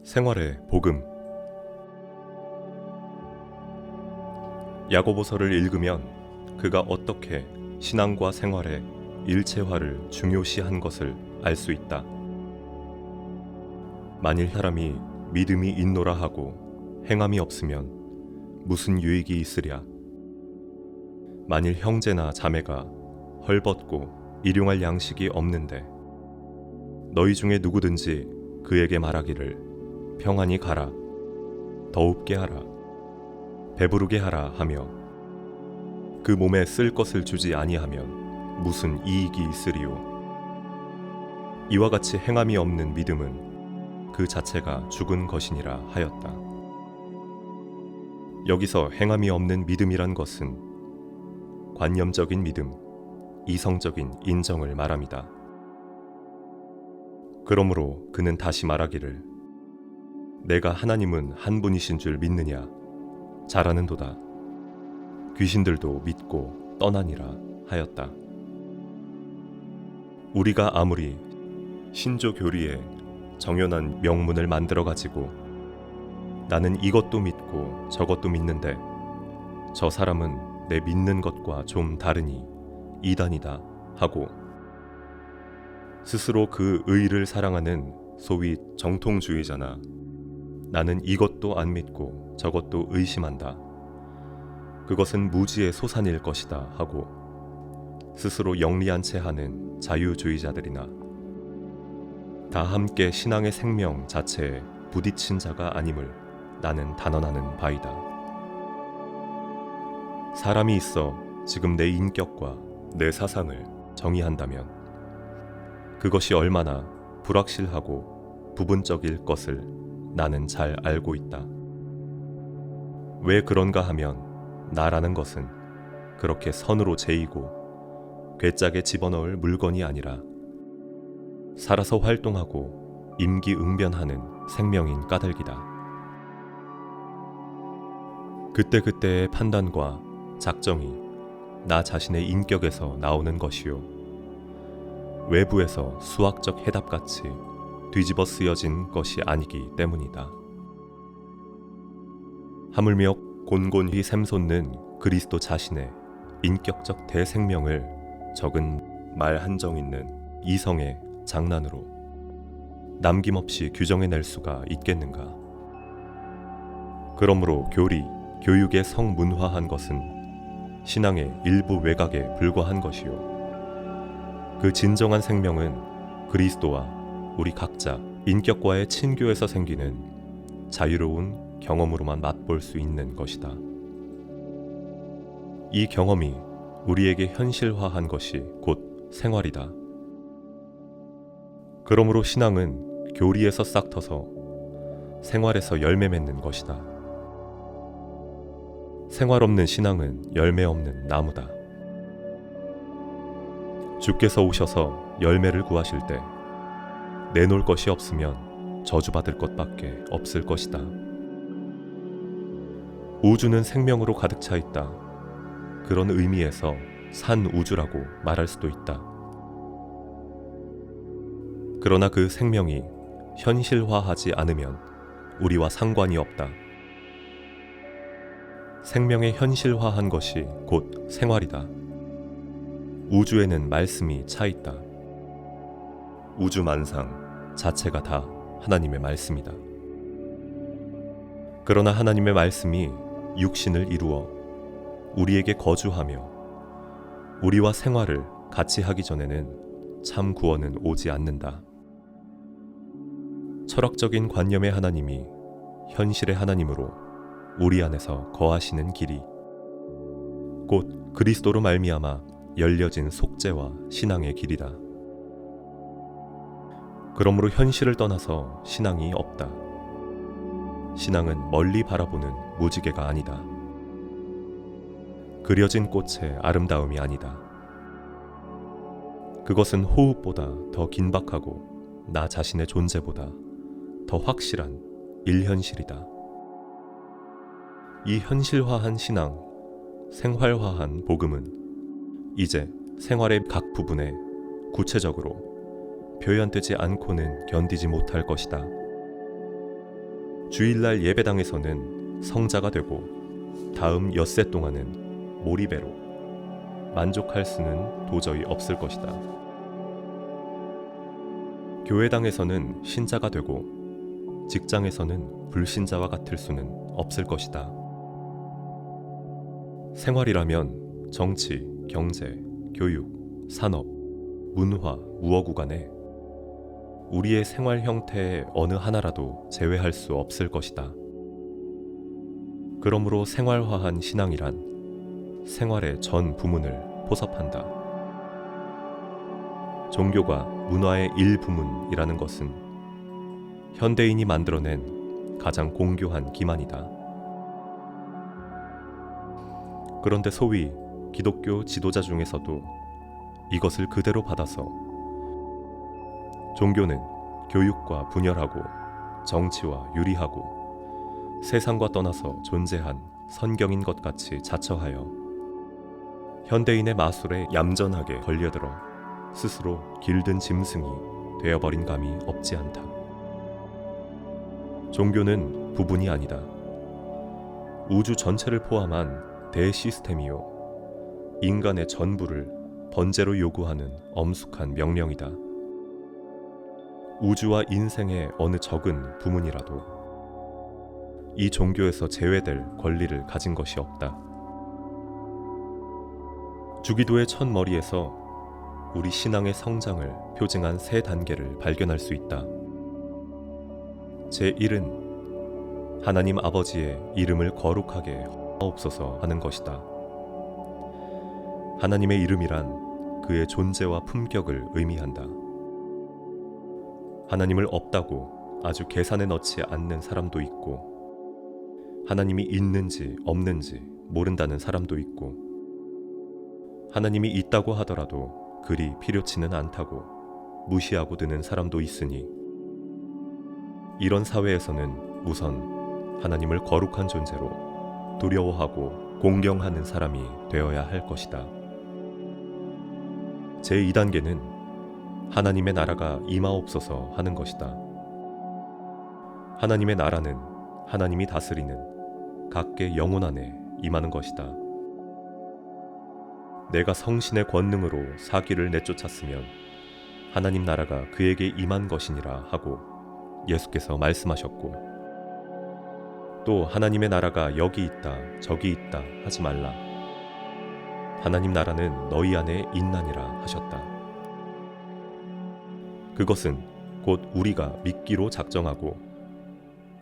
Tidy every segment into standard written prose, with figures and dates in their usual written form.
생활의 복음. 야고보서를 읽으면 그가 어떻게 신앙과 생활의 일체화를 중요시한 것을 알 수 있다. 만일 사람이 믿음이 있노라 하고 행함이 없으면 무슨 유익이 있으랴. 만일 형제나 자매가 헐벗고 일용할 양식이 없는데 너희 중에 누구든지 그에게 말하기를 평안히 가라, 더웁게 하라, 배부르게 하라 하며 그 몸에 쓸 것을 주지 아니하면 무슨 이익이 있으리요. 이와 같이 행함이 없는 믿음은 그 자체가 죽은 것이니라 하였다. 여기서 행함이 없는 믿음이란 것은 관념적인 믿음, 이성적인 인정을 말합니다. 그러므로 그는 다시 말하기를 내가 하나님은 한 분이신 줄 믿느냐? 잘하는도다. 귀신들도 믿고 떠나니라 하였다. 우리가 아무리 신조 교리에 정연한 명문을 만들어 가지고 나는 이것도 믿고 저것도 믿는데 저 사람은 내 믿는 것과 좀 다르니 이단이다 하고 스스로 그 의를 사랑하는 소위 정통주의자나 나는 이것도 안 믿고 저것도 의심한다. 그것은 무지의 소산일 것이다 하고 스스로 영리한 채 하는 자유주의자들이나 다 함께 신앙의 생명 자체에 부딪힌 자가 아님을 나는 단언하는 바이다. 사람이 있어 지금 내 인격과 내 사상을 정의한다면 그것이 얼마나 불확실하고 부분적일 것을 나는 잘 알고 있다. 왜 그런가 하면 나라는 것은 그렇게 선으로 재이고 괴짝에 집어넣을 물건이 아니라 살아서 활동하고 임기응변하는 생명인 까닭이다. 그때그때의 판단과 작정이 나 자신의 인격에서 나오는 것이요 외부에서 수학적 해답같이 뒤집어 쓰여진 것이 아니기 때문이다. 하물며 곤곤히 샘솟는 그리스도 자신의 인격적 대생명을 적은 말 한정 있는 이성의 장난으로 남김없이 규정해낼 수가 있겠는가. 그러므로 교육에 성문화한 것은 신앙의 일부 외곽에 불과한 것이요 그 진정한 생명은 그리스도와 우리 각자 인격과의 친교에서 생기는 자유로운 경험으로만 맛볼 수 있는 것이다. 이 경험이 우리에게 현실화한 것이 곧 생활이다. 그러므로 신앙은 교리에서 싹터서 생활에서 열매 맺는 것이다. 생활 없는 신앙은 열매 없는 나무다. 주께서 오셔서 열매를 구하실 때 내놓을 것이 없으면 저주받을 것밖에 없을 것이다. 우주는 생명으로 가득 차 있다. 그런 의미에서 산우주라고 말할 수도 있다. 그러나 그 생명이 현실화하지 않으면 우리와 상관이 없다. 생명의 현실화한 것이 곧 생활이다. 우주에는 말씀이 차 있다. 우주 만상 자체가 다 하나님의 말씀이다. 그러나 하나님의 말씀이 육신을 이루어 우리에게 거주하며 우리와 생활을 같이 하기 전에는 참 구원은 오지 않는다. 철학적인 관념의 하나님이 현실의 하나님으로 우리 안에서 거하시는 길이 곧 그리스도로 말미암아 열려진 속죄와 신앙의 길이다. 그러므로 현실을 떠나서 신앙이 없다. 신앙은 멀리 바라보는 무지개가 아니다. 그려진 꽃의 아름다움이 아니다. 그것은 호흡보다 더 긴박하고 나 자신의 존재보다 더 확실한 일현실이다. 이 현실화한 신앙, 생활화한 복음은 이제 생활의 각 부분에 구체적으로 표현되지 않고는 견디지 못할 것이다. 주일날 예배당에서는 성자가 되고 다음 엿새 동안은 몰이배로 만족할 수는 도저히 없을 것이다. 교회당에서는 신자가 되고 직장에서는 불신자와 같을 수는 없을 것이다. 생활이라면 정치, 경제, 교육, 산업, 문화, 무어구 간에 우리의 생활 형태의 어느 하나라도 제외할 수 없을 것이다. 그러므로 생활화한 신앙이란 생활의 전 부문을 포섭한다. 종교가 문화의 일부문이라는 것은 현대인이 만들어낸 가장 공교한 기만이다. 그런데 소위 기독교 지도자 중에서도 이것을 그대로 받아서 종교는 교육과 분열하고 정치와 유리하고 세상과 떠나서 존재한 선경인 것 같이 자처하여 현대인의 마술에 얌전하게 걸려들어 스스로 길든 짐승이 되어버린 감이 없지 않다. 종교는 부분이 아니다. 우주 전체를 포함한 대시스템이요 인간의 전부를 번제로 요구하는 엄숙한 명령이다. 우주와 인생의 어느 적은 부문이라도 이 종교에서 제외될 권리를 가진 것이 없다. 주기도의 첫머리에서 우리 신앙의 성장을 표징한 세 단계를 발견할 수 있다. 제1은 하나님 아버지의 이름을 거룩하게 하옵소서 하는 것이다. 하나님의 이름이란 그의 존재와 품격을 의미한다. 하나님을 없다고 아주 계산에 넣지 않는 사람도 있고 하나님이 있는지 없는지 모른다는 사람도 있고 하나님이 있다고 하더라도 그리 필요치는 않다고 무시하고 드는 사람도 있으니 이런 사회에서는 우선 하나님을 거룩한 존재로 두려워하고 공경하는 사람이 되어야 할 것이다. 제2단계는 하나님의 나라가 임하옵소서 하는 것이다. 하나님의 나라는 하나님이 다스리는 각계 영혼 안에 임하는 것이다. 내가 성신의 권능으로 사기를 내쫓았으면 하나님 나라가 그에게 임한 것이니라 하고 예수께서 말씀하셨고 또 하나님의 나라가 여기 있다 저기 있다 하지 말라. 하나님 나라는 너희 안에 있나니라 하셨다. 그것은 곧 우리가 믿기로 작정하고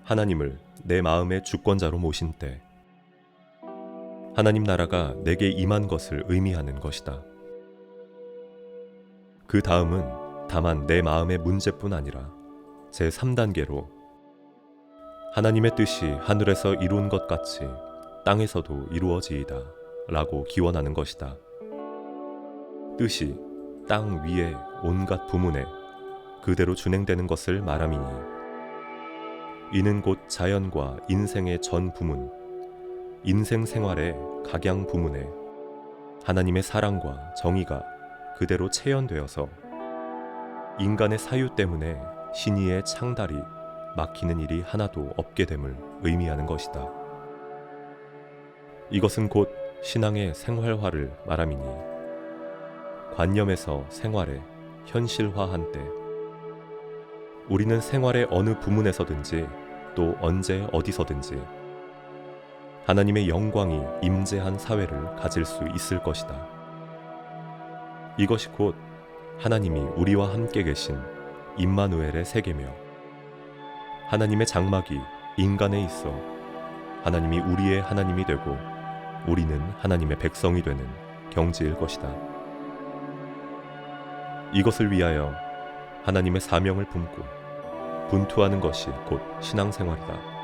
하나님을 내 마음의 주권자로 모신 때 하나님 나라가 내게 임한 것을 의미하는 것이다. 그 다음은 다만 내 마음의 문제뿐 아니라 제3단계로 하나님의 뜻이 하늘에서 이룬 것 같이 땅에서도 이루어지이다 라고 기원하는 것이다. 뜻이 땅 위의 온갖 부문에 그대로 준행되는 것을 말함이니 이는 곧 자연과 인생의 전 부문, 인생 생활의 각양 부문에 하나님의 사랑과 정의가 그대로 체현되어서 인간의 사유 때문에 신의의 창달이 막히는 일이 하나도 없게 됨을 의미하는 것이다. 이것은 곧 신앙의 생활화를 말함이니 관념에서 생활에 현실화한 때 우리는 생활의 어느 부문에서든지 또 언제 어디서든지 하나님의 영광이 임재한 사회를 가질 수 있을 것이다. 이것이 곧 하나님이 우리와 함께 계신 임마누엘의 세계며 하나님의 장막이 인간에 있어 하나님이 우리의 하나님이 되고 우리는 하나님의 백성이 되는 경지일 것이다. 이것을 위하여 하나님의 사명을 품고 분투하는 것이 곧 신앙생활이다.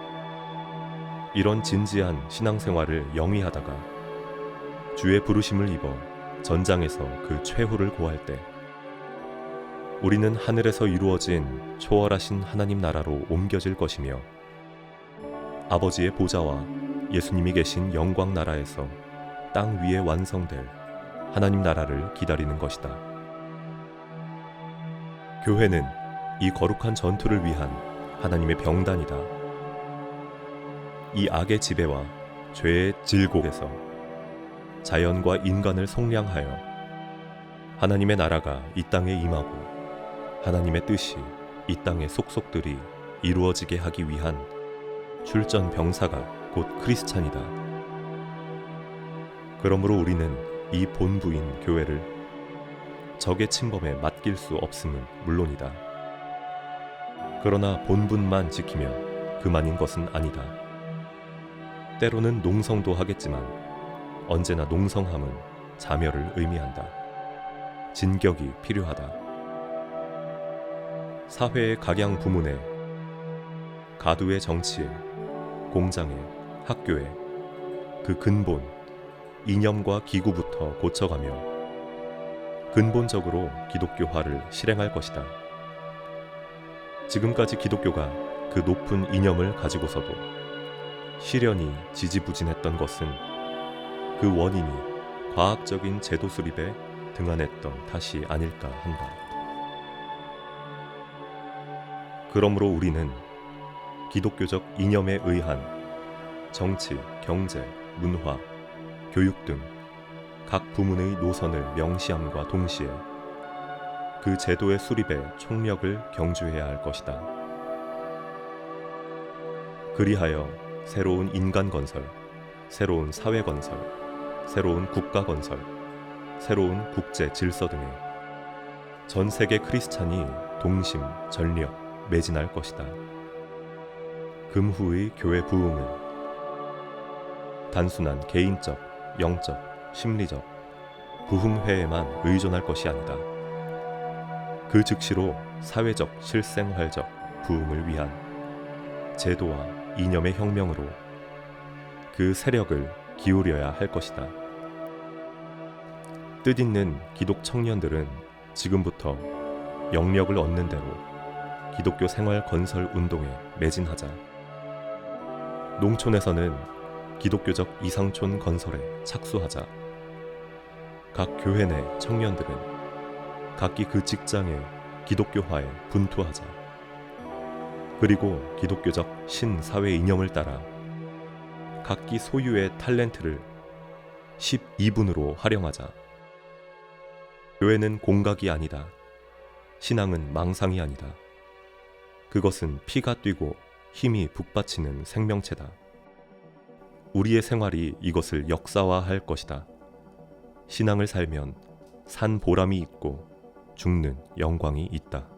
이런 진지한 신앙생활을 영위하다가 주의 부르심을 입어 전장에서 그 최후를 고할 때 우리는 하늘에서 이루어진 초월하신 하나님 나라로 옮겨질 것이며 아버지의 보좌와 예수님이 계신 영광 나라에서 땅 위에 완성될 하나님 나라를 기다리는 것이다. 교회는 이 거룩한 전투를 위한 하나님의 병단이다. 이 악의 지배와 죄의 질곡에서 자연과 인간을 속량하여 하나님의 나라가 이 땅에 임하고 하나님의 뜻이 이 땅의 속속들이 이루어지게 하기 위한 출전 병사가 곧 크리스찬이다. 그러므로 우리는 이 본부인 교회를 적의 침범에 맡길 수 없음은 물론이다. 그러나 본분만 지키면 그만인 것은 아니다. 때로는 농성도 하겠지만 언제나 농성함은 자멸을 의미한다. 진격이 필요하다. 사회의 각양 부문에, 가두의 정치에, 공장에, 학교에 그 근본, 이념과 기구부터 고쳐가며 근본적으로 기독교화를 실행할 것이다. 지금까지 기독교가 그 높은 이념을 가지고서도 시련이 지지부진했던 것은 그 원인이 과학적인 제도 수립에 등한했던 탓이 아닐까 한다. 그러므로 우리는 기독교적 이념에 의한 정치, 경제, 문화, 교육 등 각 부문의 노선을 명시함과 동시에 그 제도의 수립에 총력을 경주해야 할 것이다. 그리하여 새로운 인간 건설, 새로운 사회 건설, 새로운 국가 건설, 새로운 국제 질서 등에 전 세계 크리스찬이 동심, 전력, 매진할 것이다. 금후의 교회 부흥은 단순한 개인적, 영적, 심리적 부흥회에만 의존할 것이 아니다. 그 즉시로 사회적 실생활적 부흥을 위한 제도와 이념의 혁명으로 그 세력을 기울여야 할 것이다. 뜻있는 기독 청년들은 지금부터 영력을 얻는 대로 기독교 생활 건설 운동에 매진하자. 농촌에서는 기독교적 이상촌 건설에 착수하자. 각 교회 내 청년들은 각기 그 직장의 기독교화에 분투하자. 그리고 기독교적 신사회 이념을 따라 각기 소유의 탤런트를 12분으로 활용하자. 교회는 공각이 아니다. 신앙은 망상이 아니다. 그것은 피가 뛰고 힘이 북받치는 생명체다. 우리의 생활이 이것을 역사화할 것이다. 신앙을 살면 산 보람이 있고 죽는 영광이 있다.